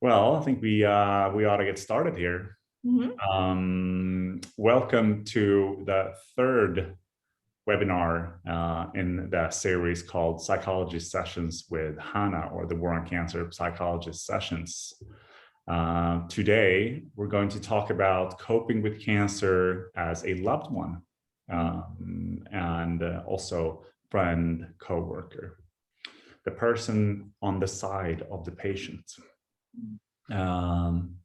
Well, I think we ought to get started here. Mhm. Welcome to the third webinar in the series called Psychologist Sessions with Hana, or the War on Cancer Psychologist Sessions. Today, we're going to talk about coping with cancer as a loved one and also friend, coworker, the person on the side of the patient. Um,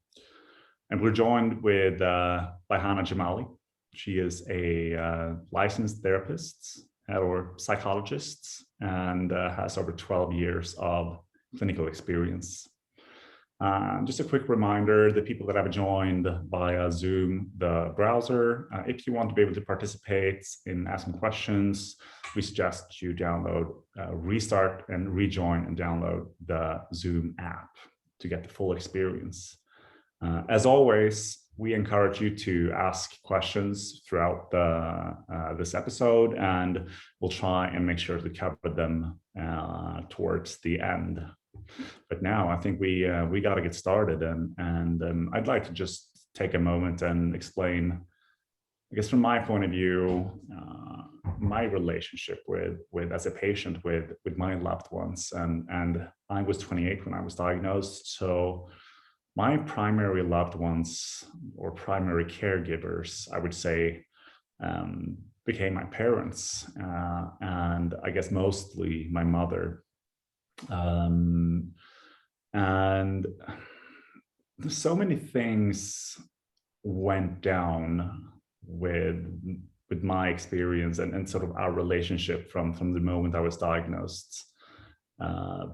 and we're joined with by Hana Jamali. She is a licensed therapist or psychologist and has over 12 years of clinical experience. Just a quick reminder, the people that have joined via Zoom, the browser, if you want to be able to participate in asking questions, we suggest you download, restart and rejoin and download the Zoom app to get the full experience. As always, we encourage you to ask questions throughout this episode, and we'll try and make sure to cover them towards the end. But now I think we got to get started, and I'd like to just take a moment and explain, I guess, from my point of view, my relationship with as a patient with my loved ones, and I was 28 when I was diagnosed, so my primary loved ones or primary caregivers, I would say, became my parents, and I guess mostly my mother. And so many things went down with my experience and sort of our relationship from the moment I was diagnosed.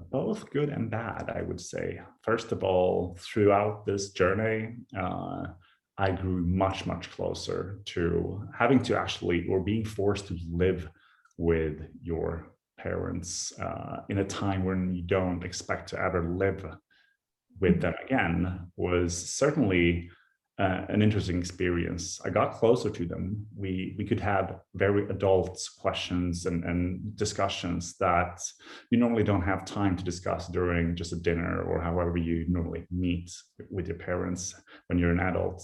Both good and bad, I would say. First of all, throughout this journey, I grew much, much closer to having to actually, or being forced to live with your parents in a time when you don't expect to ever live with them again, was certainly an interesting experience. I got closer to them. We could have very adult questions and discussions that you normally don't have time to discuss during just a dinner or however you normally meet with your parents when you're an adult.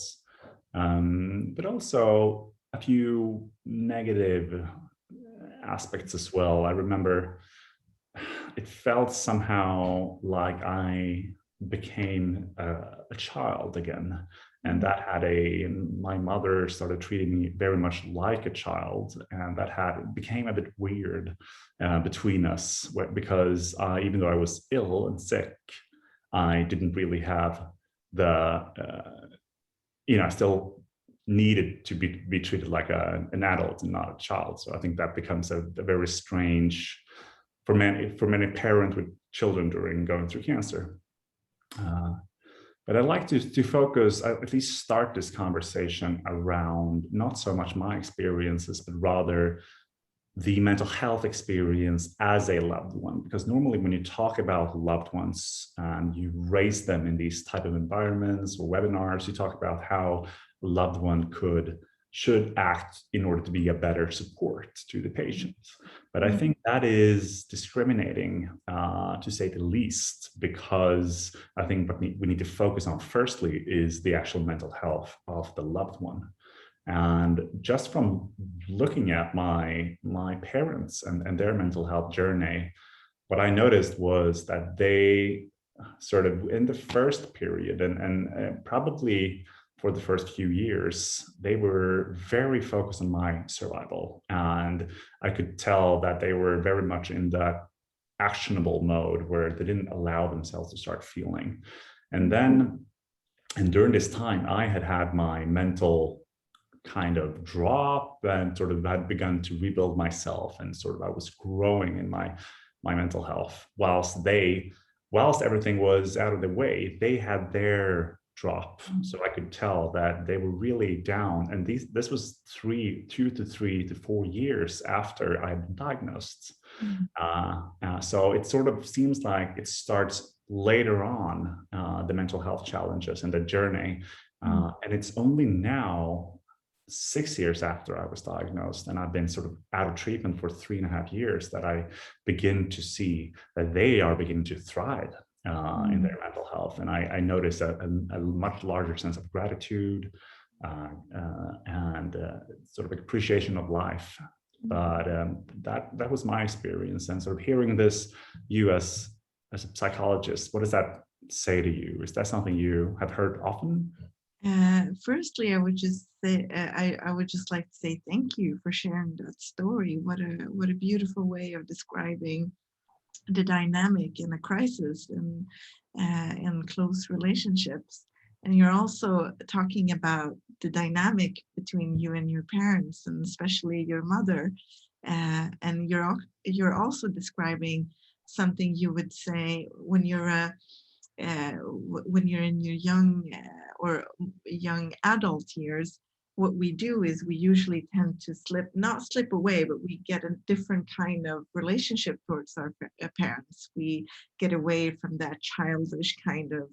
But also a few negative aspects as well. I remember it felt somehow like I became a child again. And that had my mother started treating me very much like a child. And that became a bit weird between us because even though I was ill and sick, I didn't really have I still needed to be treated like an adult and not a child. So I think that becomes a very strange for many parents with children during going through cancer. But I'd like to focus, at least start this conversation around not so much my experiences, but rather the mental health experience as a loved one. Because normally when you talk about loved ones and you raise them in these type of environments or webinars, you talk about how a loved one should act in order to be a better support to the patient. But I think that is discriminating, to say the least, because I think what we need to focus on firstly is the actual mental health of the loved one. And just from looking at my parents and their mental health journey, what I noticed was that they sort of in the first period and probably for the first few years, they were very focused on my survival. And I could tell that they were very much in that actionable mode where they didn't allow themselves to start feeling. And during this time, I had my mental kind of drop and sort of had begun to rebuild myself, and sort of I was growing in my mental health, whilst everything was out of the way, they had their drop. So I could tell that they were really down. And this was 2 to 3 to 4 years after I had been diagnosed. So it sort of seems like it starts later on, the mental health challenges and the journey. And it's only now, 6 years after I was diagnosed, and I've been sort of out of treatment for 3.5 years, that I begin to see that they are beginning to thrive in their mental health. And I noticed a much larger sense of gratitude and sort of appreciation of life. But that was my experience. And sort of hearing this, you as a psychologist, what does that say to you? Is that something you have heard often? Firstly, I would just say I would just like to say thank you for sharing that story. What a beautiful way of describing the dynamic in a crisis and in close relationships. And you're also talking about the dynamic between you and your parents, and especially your mother. And you're also describing something you would say when you're in your young or young adult years. What we do is we usually tend to not slip away, but we get a different kind of relationship towards our parents. We get away from that childish kind of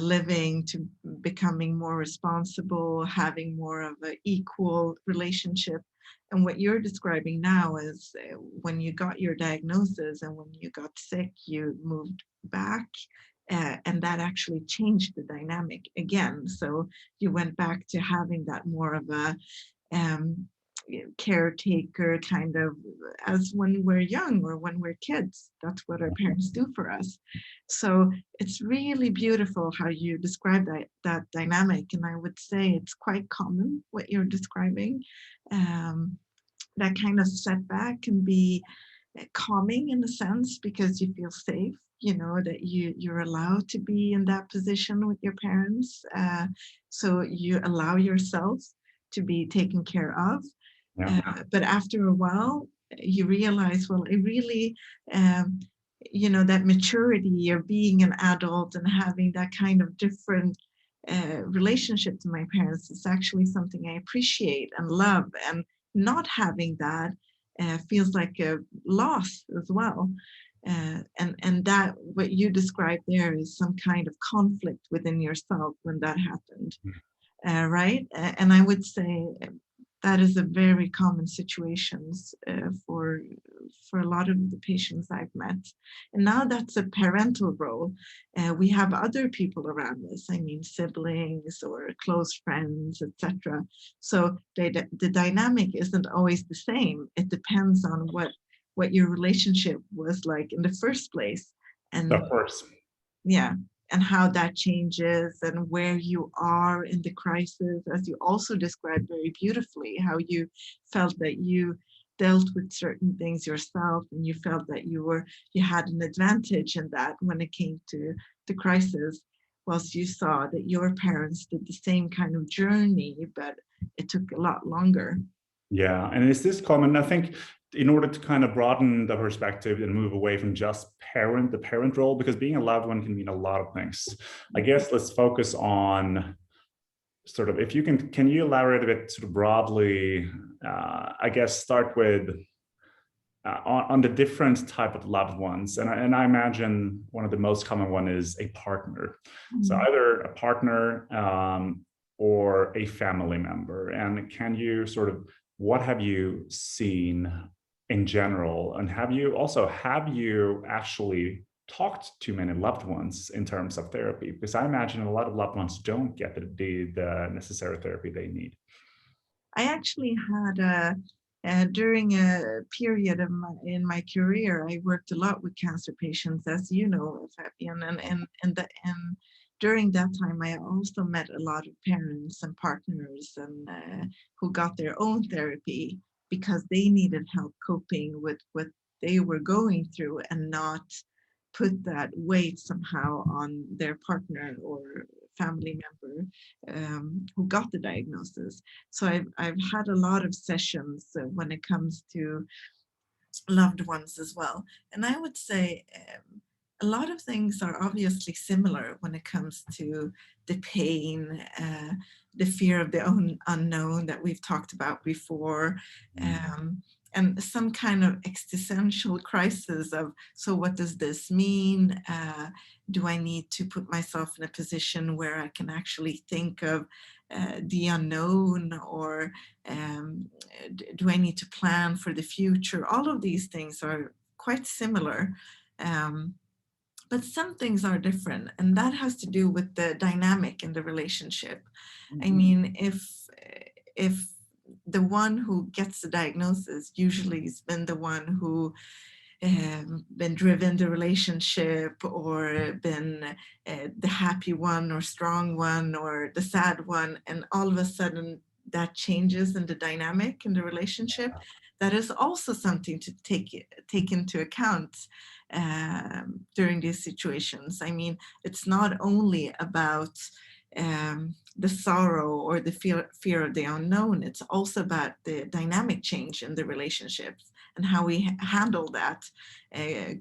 living to becoming more responsible, having more of an equal relationship. And what you're describing now is when you got your diagnosis and when you got sick, you moved back. And that actually changed the dynamic again. So you went back to having that more of a um, caretaker kind of, as when we're young or when we're kids. That's what our parents do for us. So it's really beautiful how you describe that dynamic. And I would say it's quite common what you're describing. Um, that kind of setback can be calming in a sense because you feel safe, that you're allowed to be in that position with your parents, so you allow yourself to be taken care of. Yeah. But after a while you realize, well, I really um, that maturity of being an adult and having that kind of different relationship to my parents is actually something I appreciate and love, and not having that feels like a loss as well. And that what you described there is some kind of conflict within yourself when that happened, right? And I would say that is a very common situations for a lot of the patients I've met. And now that's a parental role. We have other people around us. I mean, siblings or close friends, etc. So the dynamic isn't always the same. It depends on what your relationship was like in the first place, and Of course. yeah, and how that changes and where you are in the crisis, as you also described very beautifully, how you felt that you dealt with certain things yourself and you felt that you had an advantage in that when it came to the crisis, whilst you saw that your parents did the same kind of journey, but it took a lot longer. Yeah, and is this common? I think in order to kind of broaden the perspective and move away from just the parent role, because being a loved one can mean a lot of things. I guess let's focus on sort of, if you can you elaborate a bit sort of broadly, I guess start with on the different type of loved ones. And I imagine one of the most common one is a partner. So either a partner or a family member. And can you sort of, what have you seen in general? And have you actually talked to many loved ones in terms of therapy? Because I imagine a lot of loved ones don't get the necessary therapy they need. I actually had during a period of in my career, I worked a lot with cancer patients, as you know, Fabian, and during that time, I also met a lot of parents and partners and who got their own therapy because they needed help coping with what they were going through and not put that weight somehow on their partner or family member who got the diagnosis. So I've had a lot of sessions when it comes to loved ones as well. And I would say a lot of things are obviously similar when it comes to the pain, the fear of the unknown that we've talked about before, and some kind of existential crisis of, so what does this mean? Do I need to put myself in a position where I can actually think of the unknown, or do I need to plan for the future? All of these things are quite similar. Um, But some things are different, and that has to do with the dynamic in the relationship. I mean, if the one who gets the diagnosis usually has been the one who been driven the relationship, or been the happy one or strong one or the sad one, and all of a sudden that changes in the dynamic in the relationship, that is also something to take into account during these situations. I mean, it's not only about the sorrow or the fear of the unknown, it's also about the dynamic change in the relationships and how we handle that,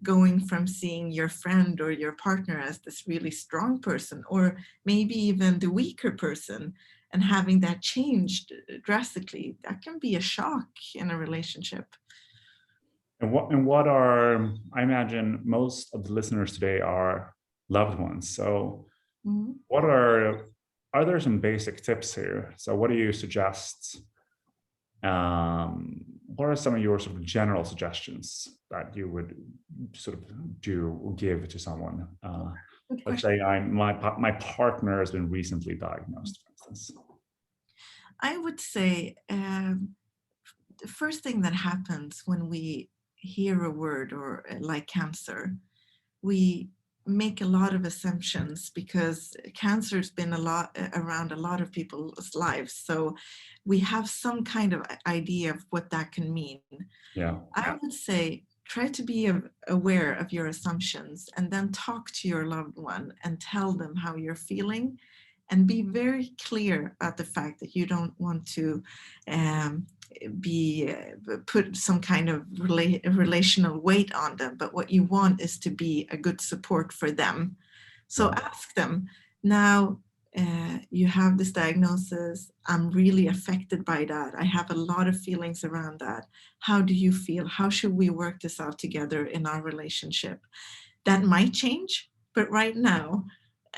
going from seeing your friend or your partner as this really strong person, or maybe even the weaker person, and having that changed drastically, that can be a shock in a relationship. And what are, I imagine most of the listeners today are loved ones. So Mhm. what are there some basic tips here? So what do you suggest? What are some of your sort of general suggestions that you would sort of do or give to someone? Good Let's question. say my partner has been recently diagnosed, for instance. I would say the first thing that happens when we hear a word or like cancer, we make a lot of assumptions because cancer's been a lot around a lot of people's lives. So we have some kind of idea of what that can mean. Yeah. I would say try to be aware of your assumptions, and then talk to your loved one and tell them how you're feeling, and be very clear about the fact that you don't want to um, be put some kind of relational weight on them, but what you want is to be a good support for them. So Yeah. ask them now. You have this diagnosis. I'm really affected by that. I have a lot of feelings around that. How do you feel? How should we work this out together in our relationship? That might change, but right now,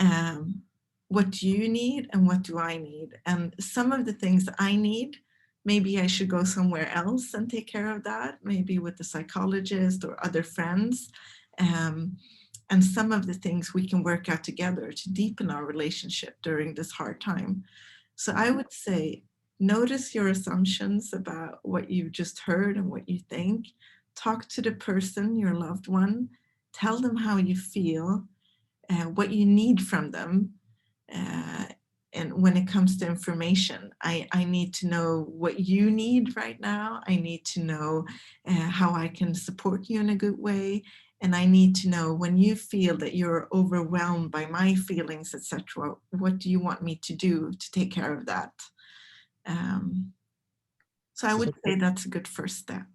um, what do you need and what do I need? And some of the things I need, maybe I should go somewhere else and take care of that, maybe with the psychologist or other friends. Um, and some of the things we can work out together to deepen our relationship during this hard time. So I would say, notice your assumptions about what you've just heard and what you think. Talk to the person, your loved one. Tell them how you feel, what you need from them. Uh, and when it comes to information, I need to know what you need right now. I need to know how I can support you in a good way. And I need to know when you feel that you're overwhelmed by my feelings, etc. What do you want me to do to take care of that? Um, so I So would say that's a good first step.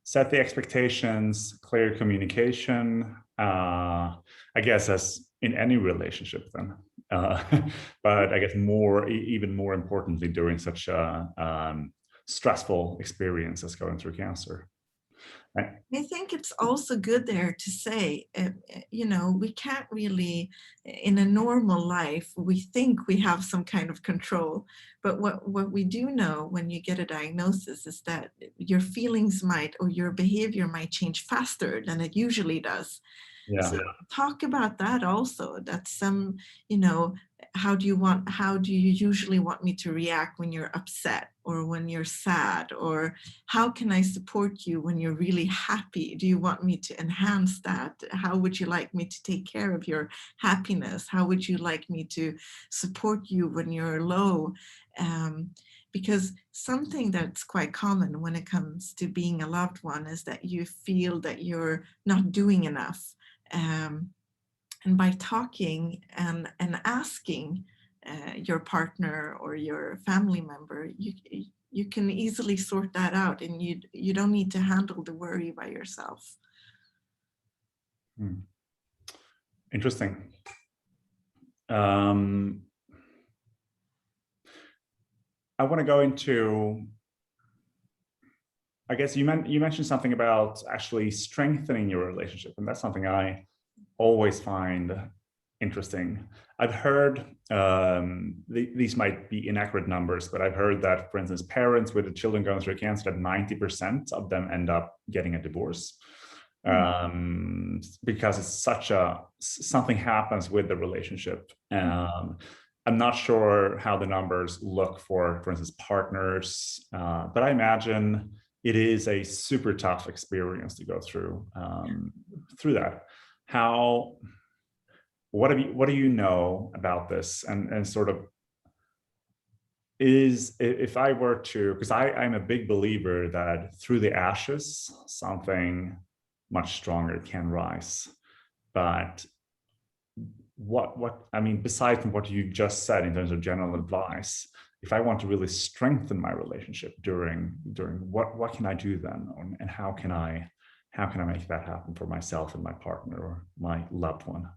set the expectations, clear communication. I guess as in any relationship, then. But I guess even more importantly, during such a stressful experience as going through cancer. I think it's also good there to say, we can't really, in a normal life, we think we have some kind of control. But what we do know when you get a diagnosis is that your feelings might, or your behavior might change faster than it usually does. Yeah. So talk about that also. That's some, you know, how do you usually want me to react when you're upset or when you're sad? Or how can I support you when you're really happy? Do you want me to enhance that? How would you like me to take care of your happiness? How would you like me to support you when you're low? Because something that's quite common when it comes to being a loved one is that you feel that you're not doing enough. And by talking and asking your partner or your family member, you can easily sort that out, and you don't need to handle the worry by yourself. Interesting. I want to go into, I guess you mentioned something about actually strengthening your relationship, and that's something I always find interesting. I've heard, these might be inaccurate numbers, but I've heard that, for instance, parents with the children going through cancer, that 90% of them end up getting a divorce. because it's something happens with the relationship. I'm not sure how the numbers look for instance, partners, but I imagine it is a super tough experience to go through that. What do you know about this, and sort of if I were to, because I'm a big believer that through the ashes, something much stronger can rise. But I mean, besides from what you just said in terms of general advice, if I want to really strengthen my relationship during what can I do then, and how can I make that happen for myself and my partner or my loved one?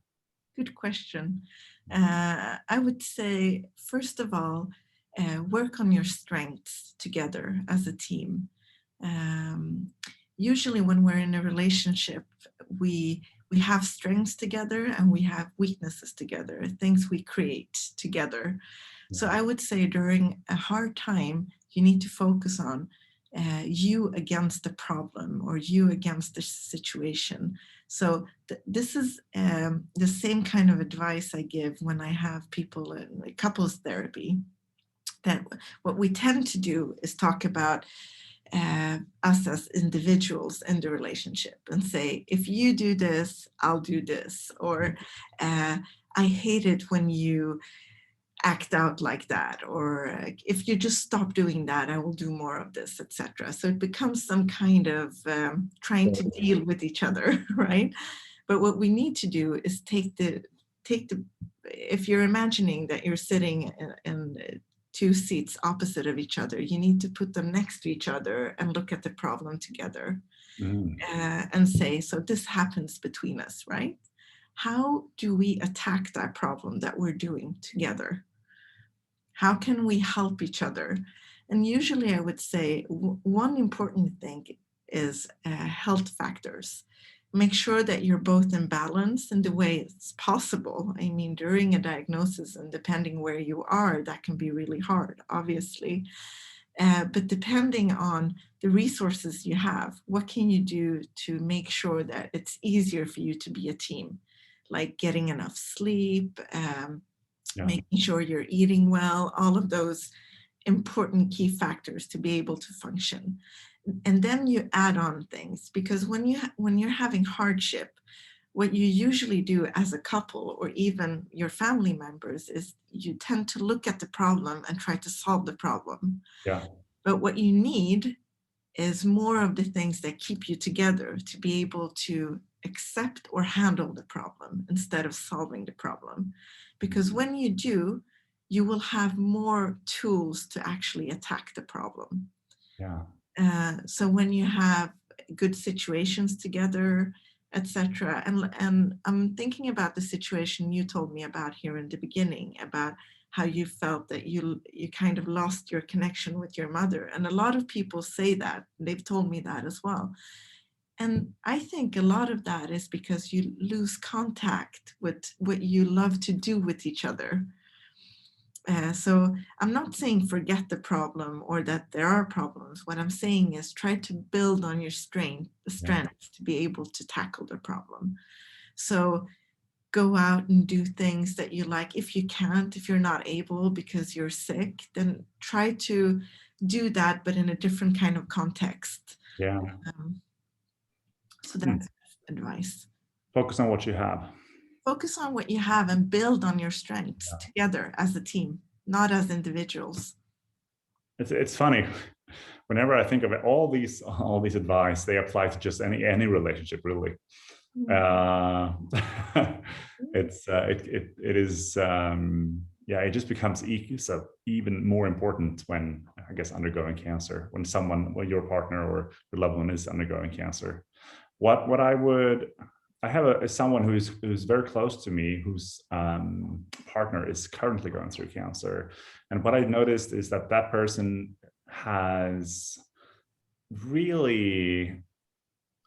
Good question. I would say, first of all, work on your strengths together as a team. Usually when we're in a relationship, we have strengths together and we have weaknesses together, things we create together. So I would say during a hard time, you need to focus on you against the problem or you against the situation. So this is the same kind of advice I give when I have people in couples therapy, that what we tend to do is talk about us as individuals in the relationship and say, if you do this, I'll do this, or I hate it when you act out like that, or if you just stop doing that, I will do more of this, etc. So it becomes some kind of trying to deal with each other, right? But what we need to do is take the if you're imagining that you're sitting in two seats opposite of each other, you need to put them next to each other and look at the problem together. And say, so this happens between us, right? How do we attack that problem that we're doing together? How can we help each other? And usually I would say one important thing is health factors. Make sure that you're both in balance in the way it's possible. I mean, during a diagnosis and depending where you are, that can be really hard, obviously. But depending on the resources you have, what can you do to make sure that it's easier for you to be a team? Like getting enough sleep, making sure you're eating well, all of those important key factors to be able to function. And then you add on things, because when you're having hardship, what you usually do as a couple or even your family members is you tend to look at the problem and try to solve the problem. Yeah. But what you need is more of the things that keep you together to be able to accept or handle the problem instead of solving the problem. Because when you do, you will have more tools to actually attack the problem. Yeah. So when you have good situations together, etc. And I'm thinking about the situation you told me about here in the beginning, about how you felt that you kind of lost your connection with your mother. And a lot of people say that. They've told me that as well. And I think a lot of that is because you lose contact with what you love to do with each other. So I'm not saying forget the problem or that there are problems. What I'm saying is try to build on your strength to be able to tackle the problem. So go out and do things that you like. If you can't, if you're not able because you're sick, then try to do that, but in a different kind of context. Yeah. So that's advice. Focus on what you have. Focus on what you have and build on your strengths together as a team, not as individuals. It's funny. Whenever I think of it, all these advice, they apply to just any relationship, really. It just becomes even more important when, I guess, undergoing cancer, when your partner or your loved one is undergoing cancer. I have someone who's very close to me, whose partner is currently going through cancer. And what I noticed is that person has really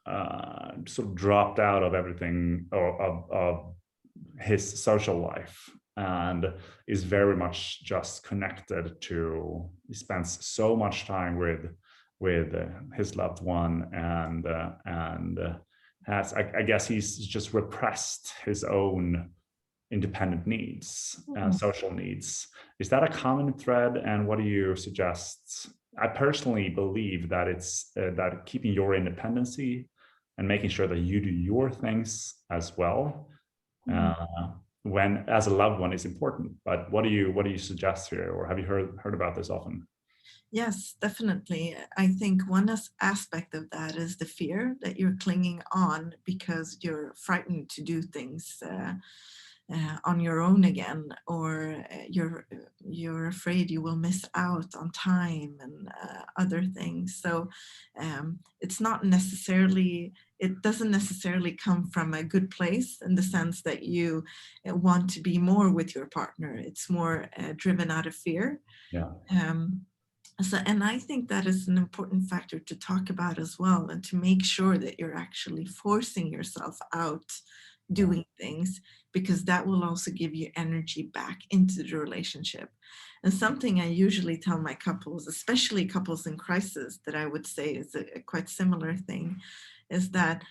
sort of dropped out of everything, of his social life, and is very much just connected to, he spends so much time with his loved one, and has, I guess he's just repressed his own independent needs, social needs. Is that a common thread? And what do you suggest? I personally believe that it's that keeping your independency and making sure that you do your things as well, when as a loved one, is important. But what do you suggest here, or have you heard about this often? Yes, definitely. I think one aspect of that is the fear that you're clinging on because you're frightened to do things on your own again, or you're afraid you will miss out on time and other things. So it's not necessarily, it doesn't necessarily come from a good place in the sense that you want to be more with your partner. It's more driven out of fear. Yeah. So, and I think that is an important factor to talk about as well, and to make sure that you're actually forcing yourself out doing things, because that will also give you energy back into the relationship. And something I usually tell my couples, especially couples in crisis, that I would say is a quite similar thing, is that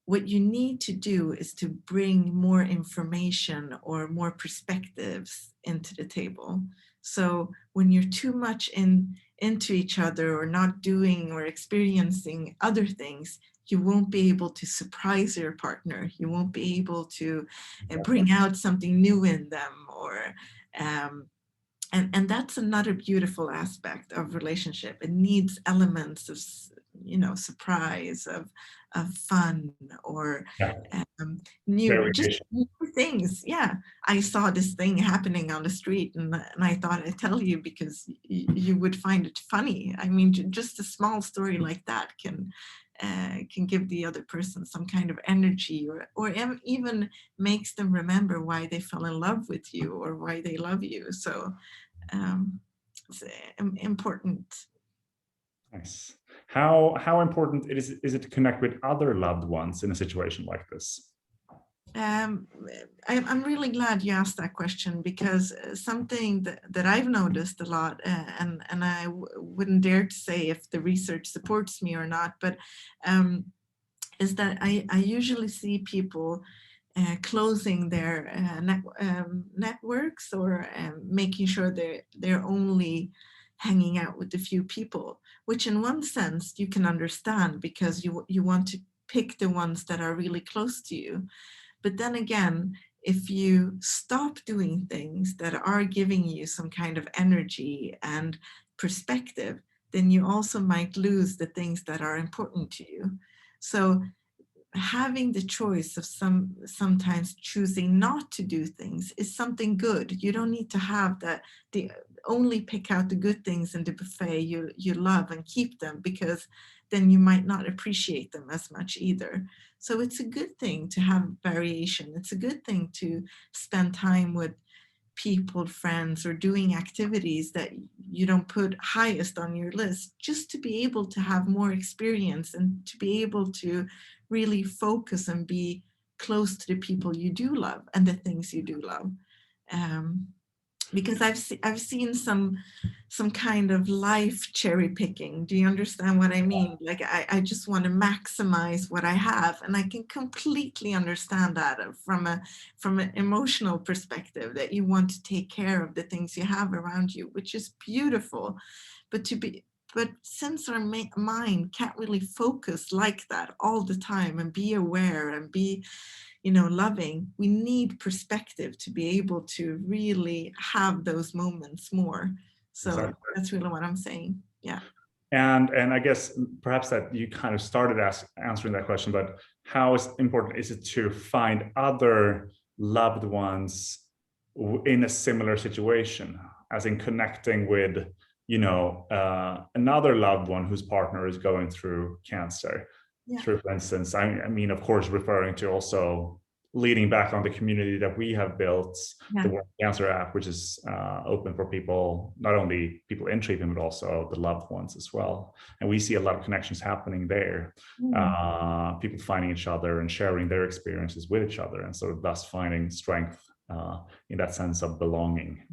what you need to do is to bring more information or more perspectives into the table. So when you're too much into each other, or not doing or experiencing other things, you won't be able to surprise your partner. You won't be able to bring out something new in them, or and that's another beautiful aspect of relationship. It needs elements of, you know, surprise, of fun, or Yeah. just Variation. new things. Yeah, I saw this thing happening on the street, and I thought I'd tell you because you would find it funny. I mean, just a small story like that can give the other person some kind of energy, or even makes them remember why they fell in love with you, or why they love you. So it's important. Nice. How important is it to connect with other loved ones in a situation like this? Um, I'm really glad you asked that question, because something that I've noticed a lot, and I wouldn't dare to say if the research supports me or not, but is that I usually see people closing their networks, or making sure they're only hanging out with a few people, which in one sense you can understand, because you want to pick the ones that are really close to you. But then again, if you stop doing things that are giving you some kind of energy and perspective, then you also might lose the things that are important to you. So having the choice of sometimes choosing not to do things is something good. You don't need to have that, the only pick out the good things in the buffet you love and keep them, because then you might not appreciate them as much either. So it's a good thing to have variation. It's a good thing to spend time with people, friends, or doing activities that you don't put highest on your list, just to be able to have more experience, and to be able to really focus and be close to the people you do love and the things you do love. Because I've seen some kind of life cherry picking. Do you understand what I mean? Like I just want to maximize what I have, and I can completely understand that from an emotional perspective, that you want to take care of the things you have around you, which is beautiful. But since our mind can't really focus like that all the time and be aware and be, you know, loving, we need perspective to be able to really have those moments more. So Exactly. that's really what I'm saying. Yeah. And I guess perhaps that you kind of started answering that question, but how important is it to find other loved ones in a similar situation, as in connecting with, you know, another loved one whose partner is going through cancer? Yeah. Through, for instance, I mean, of course, referring to also leading back on the community that we have built, Yeah. the World Cancer app, which is open for people, not only people in treatment, but also the loved ones as well. And we see a lot of connections happening there. People finding each other and sharing their experiences with each other, and sort of thus finding strength in that sense of belonging.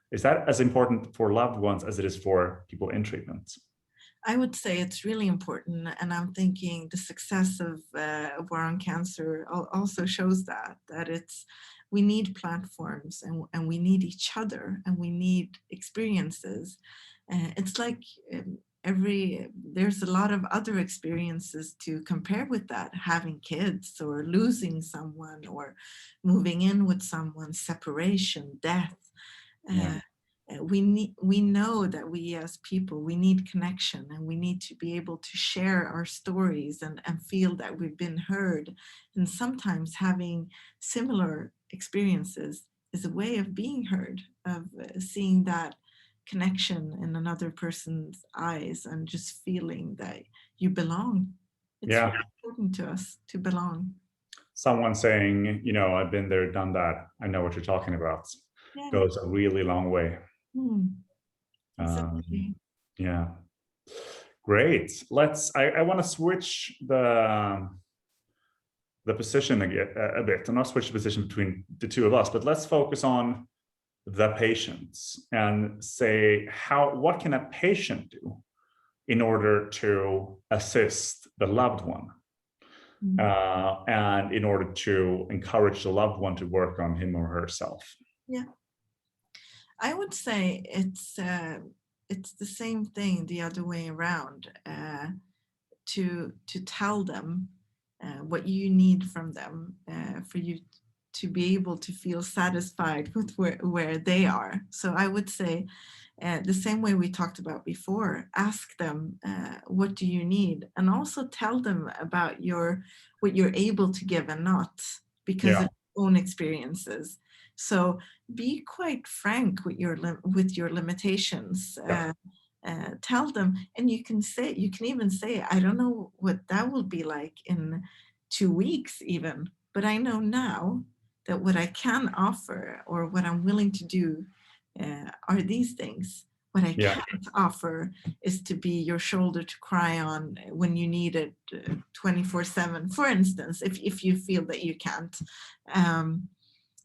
Is that as important for loved ones as it is for people in treatment? I would say it's really important, and I'm thinking the success of War on Cancer also shows that it's we need platforms, and we need each other, and we need experiences. It's like there's a lot of other experiences to compare with that, having kids or losing someone or moving in with someone, separation, death. Yeah. Uh, we know that we as people, we need connection, and we need to be able to share our stories and feel that we've been heard. And sometimes having similar experiences is a way of being heard, of seeing that connection in another person's eyes and just feeling that you belong. It's Yeah. really important to us to belong. Someone saying, I've been there, done that, I know what you're talking about, Yeah. goes a really long way. Hmm. Um, Exactly. yeah. Great. I want to switch the position a bit, and not switch the position between the two of us, but let's focus on the patients and say what can a patient do in order to assist the loved one, and in order to encourage the loved one to work on him or herself. Yeah. I would say it's the same thing the other way around. To tell them what you need from them, for you to be able to feel satisfied with where they are. So I would say the same way we talked about before, ask them what do you need, and also tell them about what you're able to give and not, because of your own experiences. So be quite frank with your limitations. Tell them, and you can even say, I don't know what that will be like in 2 weeks even, but I know now that what I can offer or what I'm willing to do are these things. What I can't offer is to be your shoulder to cry on when you need it 24/7, for instance, if you feel that you can't.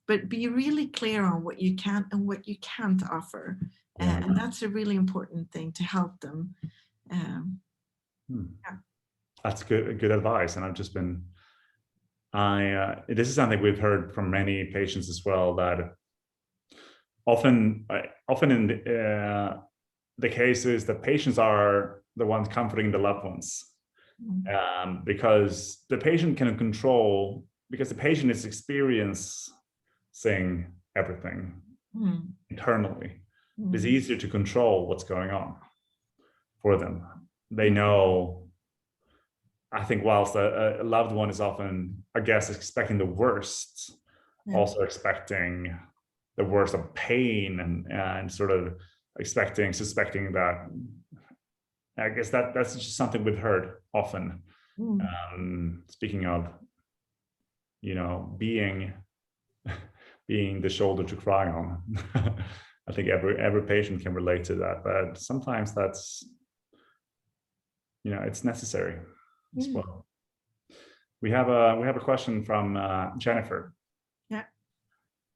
But be really clear on what you can and what you can't offer. And that's a really important thing to help them. Yeah. That's good advice. And I've just been, this is something we've heard from many patients as well, that often in the cases that patients are the ones comforting the loved ones, because the patient can control, because the patient is experiencing everything internally. It's easier to control what's going on for them. They know, I think, whilst a loved one is often, I guess, expecting the worst, also expecting the worst of pain, and sort of suspecting that. I guess that's just something we've heard often. Speaking of, being the shoulder to cry on. I think every patient can relate to that, but sometimes that's, it's necessary as well. We have a question from Jennifer. Yeah.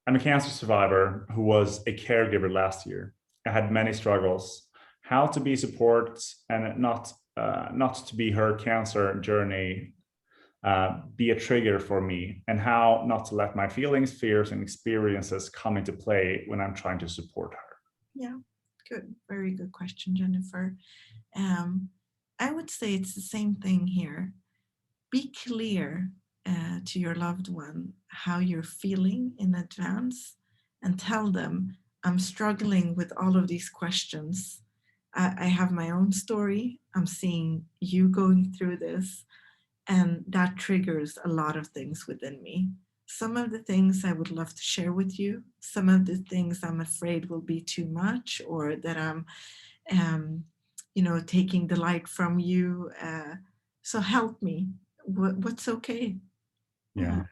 I'm a cancer survivor who was a caregiver last year. I had many struggles. How to be support and not to be her cancer journey be a trigger for me, and how not to let my feelings, fears, and experiences come into play when I'm trying to support her. Yeah, good. Very good question, Jennifer. I would say it's the same thing here. Be clear to your loved one how you're feeling in advance, and tell them, I'm struggling with all of these questions. I have my own story. I'm seeing you going through this, and that triggers a lot of things within me. Some of the things I would love to share with you. Some of the things I'm afraid will be too much, or that I'm, taking the light from you. So help me. What's okay? Yeah.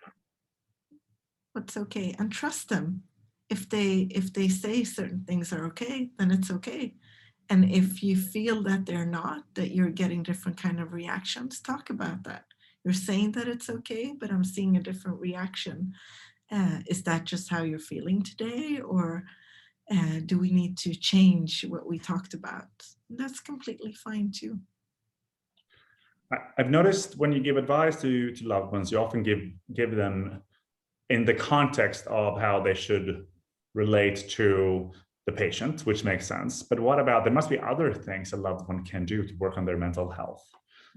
What's okay? And trust them. If they say certain things are okay, then it's okay. And if you feel that they're not, that you're getting different kind of reactions, talk about that. You're saying that it's okay, but I'm seeing a different reaction. Is that just how you're feeling today? Or Do we need to change what we talked about? That's completely fine too. I've noticed when you give advice to loved ones, you often give them in the context of how they should relate to the patient, which makes sense. But what about, there must be other things a loved one can do to work on their mental health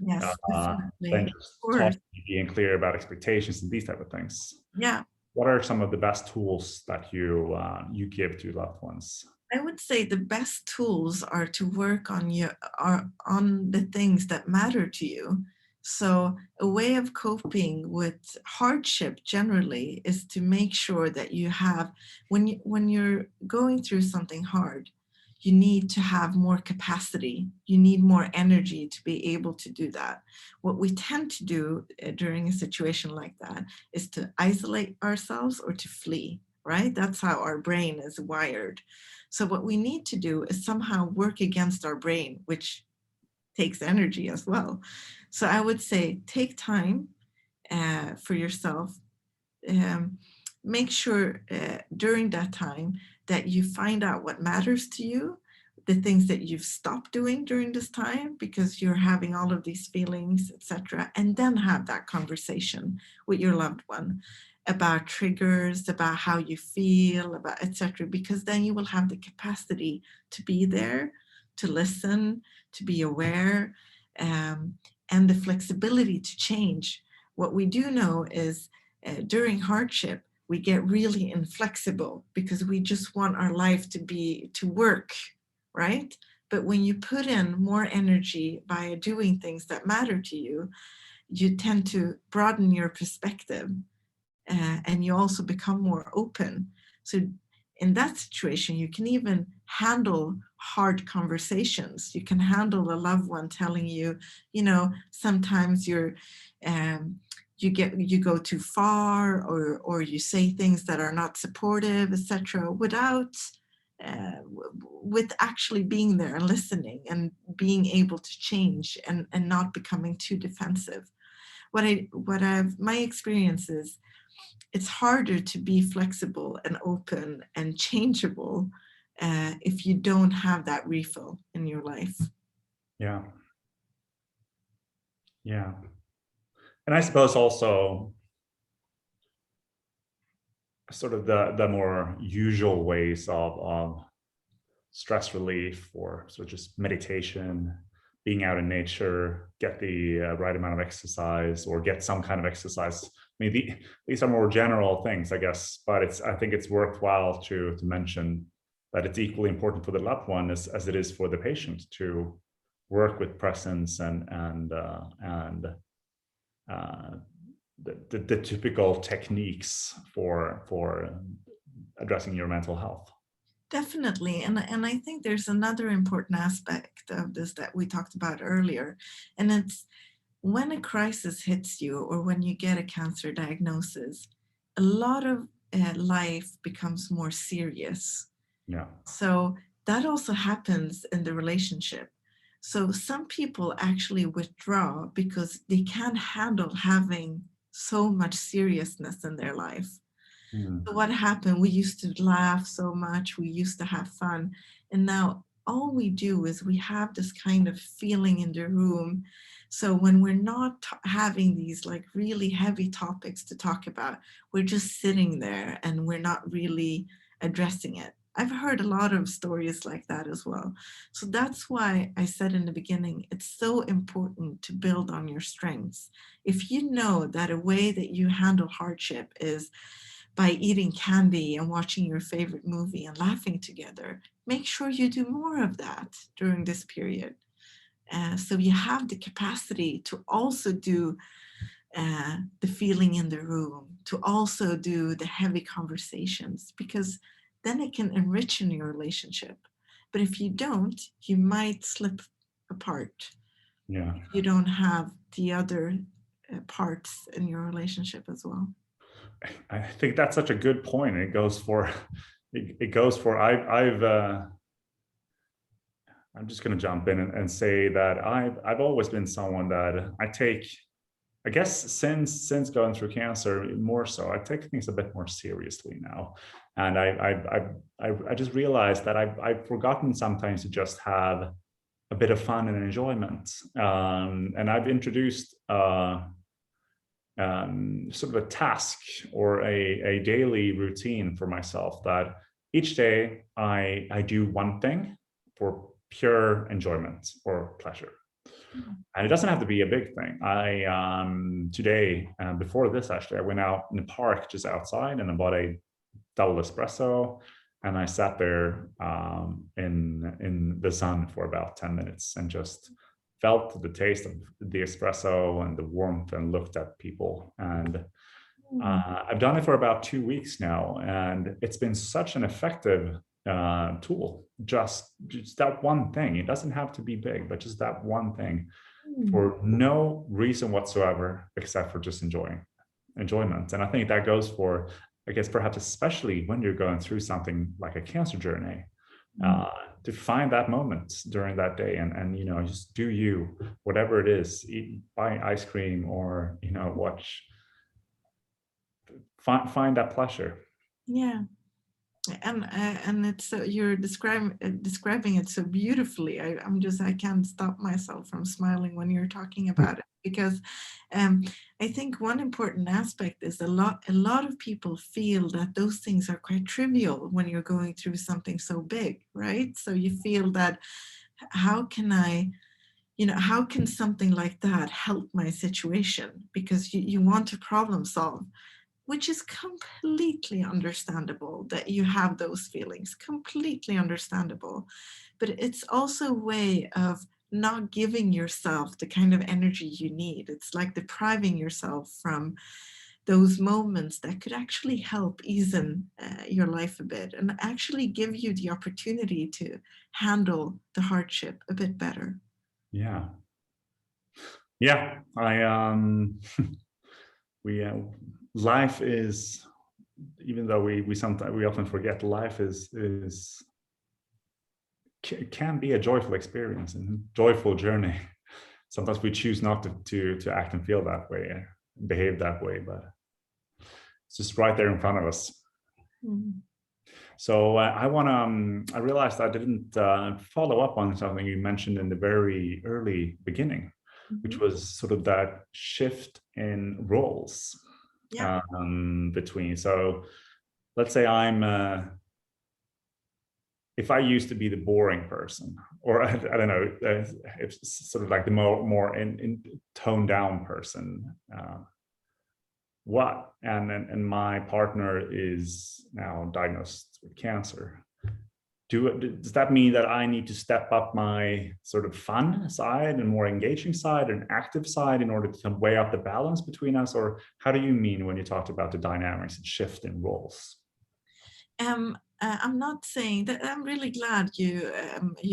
Yes, than definitely. just Of course. talking, being clear about expectations and these type of things. Yeah. What are some of the best tools that you give to loved ones? I would say the best tools are to work on on the things that matter to you. So a way of coping with hardship generally is to make sure that you have, when you're going through something hard, you need to have more capacity. You need more energy to be able to do that. What we tend to do during a situation like that is to isolate ourselves or to flee, right? That's how our brain is wired. So what we need to do is somehow work against our brain, which takes energy as well. So I would say take time for yourself. Um, Make sure during that time that you find out what matters to you, the things that you've stopped doing during this time because you're having all of these feelings, etc., and then have that conversation with your loved one about triggers, about how you feel, about etc., because then you will have the capacity to be there, to listen, to be aware, um, and the flexibility to change. What we do know is during hardship, we get really inflexible because we just want our life to work, right? But when you put in more energy by doing things that matter to you, you tend to broaden your perspective and you also become more open. So in that situation, you can even handle hard conversations. You can handle a loved one telling you, sometimes you go too far, or you say things that are not supportive, etc., without with actually being there and listening and being able to change and not becoming too defensive. My experience is it's harder to be flexible and open and changeable if you don't have that refill in your life. Yeah. Yeah. And I suppose also sort of the more usual ways of stress relief, or sort of just meditation, being out in nature, get the right amount of exercise, or get some kind of exercise. I mean, these are more general things, I guess, but I think it's worthwhile to mention that it's equally important for the loved one as it is for the patient to work with presence and the typical techniques for addressing your mental health. Definitely. And I think there's another important aspect of this that we talked about earlier. And it's when a crisis hits you or when you get a cancer diagnosis, a lot of life becomes more serious. Yeah. So that also happens in the relationship. So some people actually withdraw because they can't handle having so much seriousness in their life. Mm. So what happened? We used to laugh so much, we used to have fun, and now all we do is we have this kind of feeling in the room. So when we're not having these like really heavy topics to talk about, we're just sitting there and we're not really addressing it. I've heard a lot of stories like that as well. So that's why I said in the beginning, it's so important to build on your strengths. If you know that a way that you handle hardship is by eating candy and watching your favorite movie and laughing together, make sure you do more of that during this period. So you have the capacity to also do the feeling in the room, to also do the heavy conversations, because then it can enrich in your relationship. But if you don't, you might slip apart. Yeah. If you don't have the other parts in your relationship as well. I think that's such a good point. It goes for I'm just going to jump in and say that I've always been someone that I take, I guess since going through cancer more so, I take things a bit more seriously now. And I just realized that I've forgotten sometimes to just have a bit of fun and enjoyment. And I've introduced sort of a task or a daily routine for myself, that each day I do one thing for pure enjoyment or pleasure. And it doesn't have to be a big thing. I today, before this actually, I went out in the park just outside and I bought a double espresso, and I sat there in the sun for about 10 minutes and just felt the taste of the espresso and the warmth and looked at people. And I've done it for about 2 weeks now, and it's been such an effective tool. Just that one thing. It doesn't have to be big, but just that one thing for no reason whatsoever except for just enjoyment. And I think that goes for, I guess, perhaps especially when you're going through something like a cancer journey, to find that moment during that day and just do you, whatever it is, eat, buy ice cream or, find that pleasure. Yeah. And it's so you're describing it so beautifully. I can't stop myself from smiling when you're talking about it, because I think one important aspect is a lot of people feel that those things are quite trivial when you're going through something so big, right? So you feel that how can how can something like that help my situation? Because you want to problem solve, which is completely understandable that you have those feelings, completely understandable. But it's also a way of not giving yourself the kind of energy you need. It's like depriving yourself from those moments that could actually help ease your life a bit and actually give you the opportunity to handle the hardship a bit better. Yeah. Yeah. We life is, even though we sometimes we often forget, life is can be a joyful experience and joyful journey. Sometimes we choose not to act and feel that way, behave that way, but it's just right there in front of us. Mm. So I realized I didn't follow up on something you mentioned in the very early beginning, which was sort of that shift in roles. Yeah. Between. So let's say if I used to be the boring person, or I don't know, it's sort of like the more in toned down person. And my partner is now diagnosed with cancer. Does that mean that I need to step up my sort of fun side and more engaging side and active side in order to weigh up the balance between us? Or how do you mean when you talked about the dynamics and shift in roles? I'm not saying that. I'm really glad you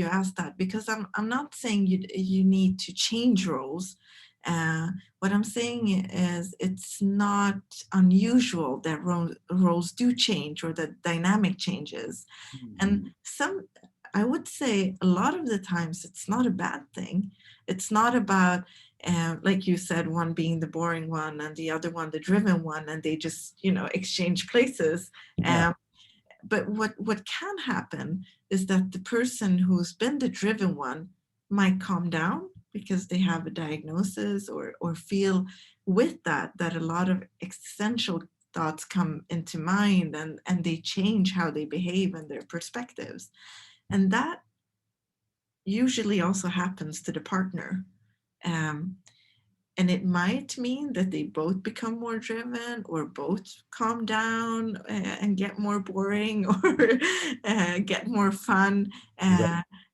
asked that, because I'm not saying you need to change roles. What I'm saying is it's not unusual that roles do change or that dynamic changes. And I would say a lot of the times it's not a bad thing. It's not about, like you said, one being the boring one and the other one the driven one, and they just, exchange places. Yeah. But what can happen is that the person who's been the driven one might calm down because they have a diagnosis, or feel with that a lot of existential thoughts come into mind, and they change how they behave and their perspectives. And that usually also happens to the partner. Um, and it might mean that they both become more driven, or both calm down and get more boring, or get more fun.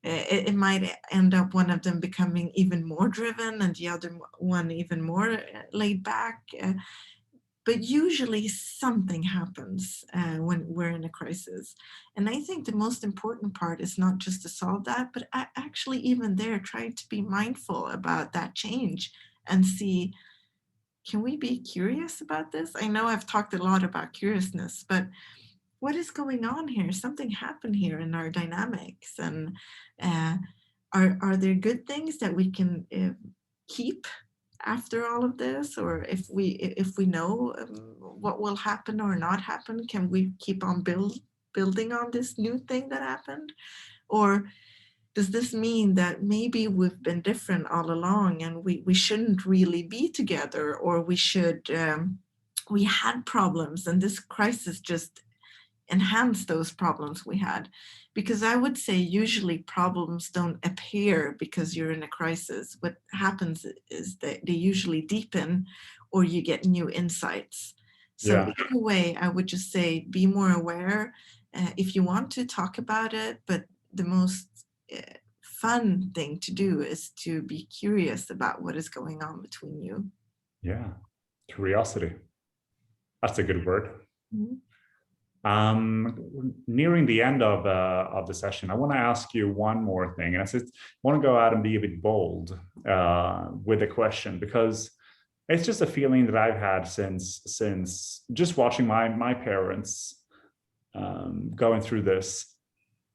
It might end up one of them becoming even more driven and the other one even more laid back. But usually something happens when we're in a crisis. And I think the most important part is not just to solve that, but actually even there, trying to be mindful about that change and see, can we be curious about this? I know I've talked a lot about curiousness, but what is going on here? Something happened here in our dynamics. And are there good things that we can keep after all of this? Or if we know what will happen or not happen, can we keep on building on this new thing that happened? Or does this mean that maybe we've been different all along and we shouldn't really be together, or we should we had problems and this crisis just enhanced those problems we had? Because I would say usually problems don't appear because you're in a crisis. What happens is that they usually deepen, or you get new insights. So Yeah. in a way, I would just say be more aware. If you want to talk about it, but the most fun thing to do is to be curious about what is going on between you. Yeah. Curiosity. That's a good word. Mhm. Nearing the end of the session, I want to ask you one more thing, and I want to go out and be a bit bold with a question, because it's just a feeling that I've had since just watching my parents going through this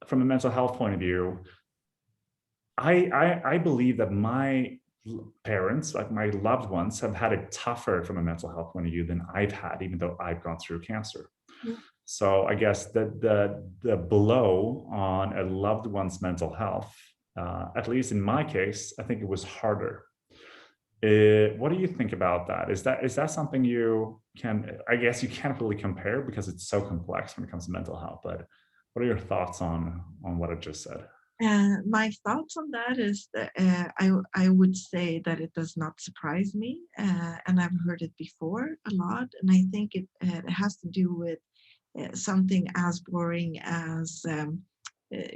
from a mental health point of view. I believe that my parents, like my loved ones, have had it tougher from a mental health point of view than I've had, even though I've gone through cancer. Yeah. So I guess the blow on a loved one's mental health, at least in my case, I think it was harder. What do you think about that? Is that something you can? I guess you can't really compare because it's so complex when it comes to mental health. But what are your thoughts on what I just said? My thoughts on that is that I would say that it does not surprise me, and I've heard it before a lot, and I think it has to do with something as boring as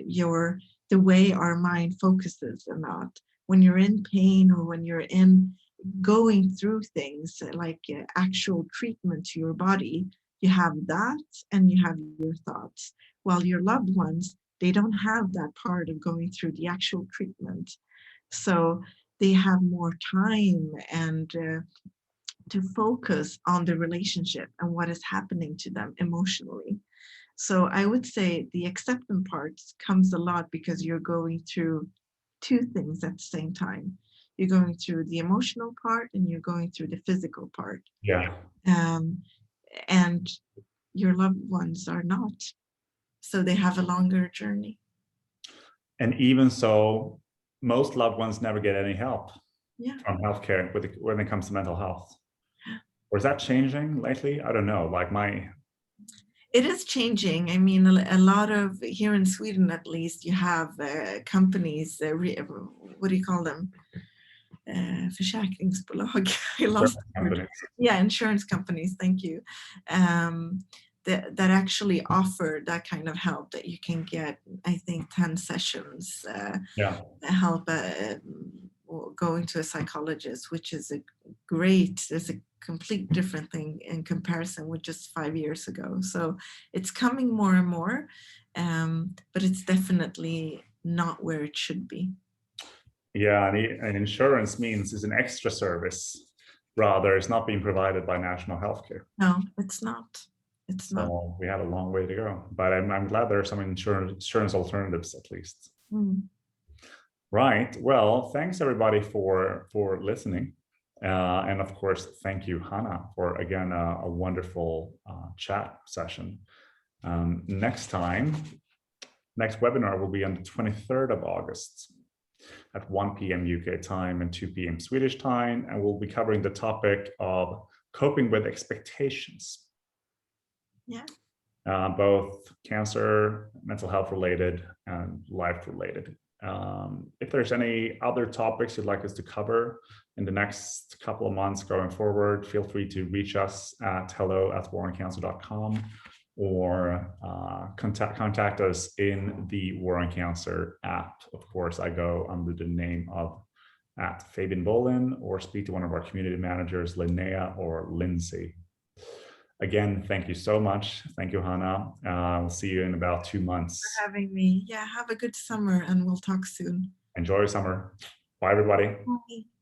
your the way our mind focuses or not. When you're in pain, or when you're in going through things like actual treatment to your body, you have that and you have your thoughts. While your loved ones, they don't have that part of going through the actual treatment. So they have more time and to focus on the relationship and what is happening to them emotionally. So I would say the acceptance part comes a lot because you're going through two things at the same time. You're going through the emotional part and you're going through the physical part. Yeah. Um, and your loved ones are not. So they have a longer journey. And even so, most loved ones never get any help Yeah. from healthcare when it comes to mental health. Or is that changing lately? I don't know. Like It is changing. I mean, a lot of here in Sweden, at least, you have companies. What do you call them? Försäkringsbolag. I lost the word. Yeah, insurance companies. Thank you. That actually offer that kind of help, that you can get, I think, 10 sessions Yeah. help going to a psychologist, which is it's a complete different thing in comparison with just 5 years ago. So it's coming more and more, but it's definitely not where it should be. Yeah, and insurance means is an extra service. Rather, it's not being provided by national healthcare. No, it's not. It's not. So we have a long way to go. But I'm glad there are some insurance alternatives at least. Mm. Right. Well, thanks everybody for listening. And of course, thank you, Hana, for again a wonderful chat session. Next webinar will be on the 23rd of August at 1 p.m. UK time and 2 p.m. Swedish time, and we'll be covering the topic of coping with expectations. Yeah. Both cancer, mental health related, and life related. If there's any other topics you'd like us to cover in the next couple of months going forward, feel free to reach us at hello@waroncancer.com or contact us in the War on Cancer app. Of course, I go under the name of @Fabian Bolin, or speak to one of our community managers, Linnea or Lindsay. Again, thank you so much. Thank you, Hana. We'll see you in about 2 months. For having me. Yeah, have a good summer and we'll talk soon. Enjoy your summer. Bye, everybody. Bye.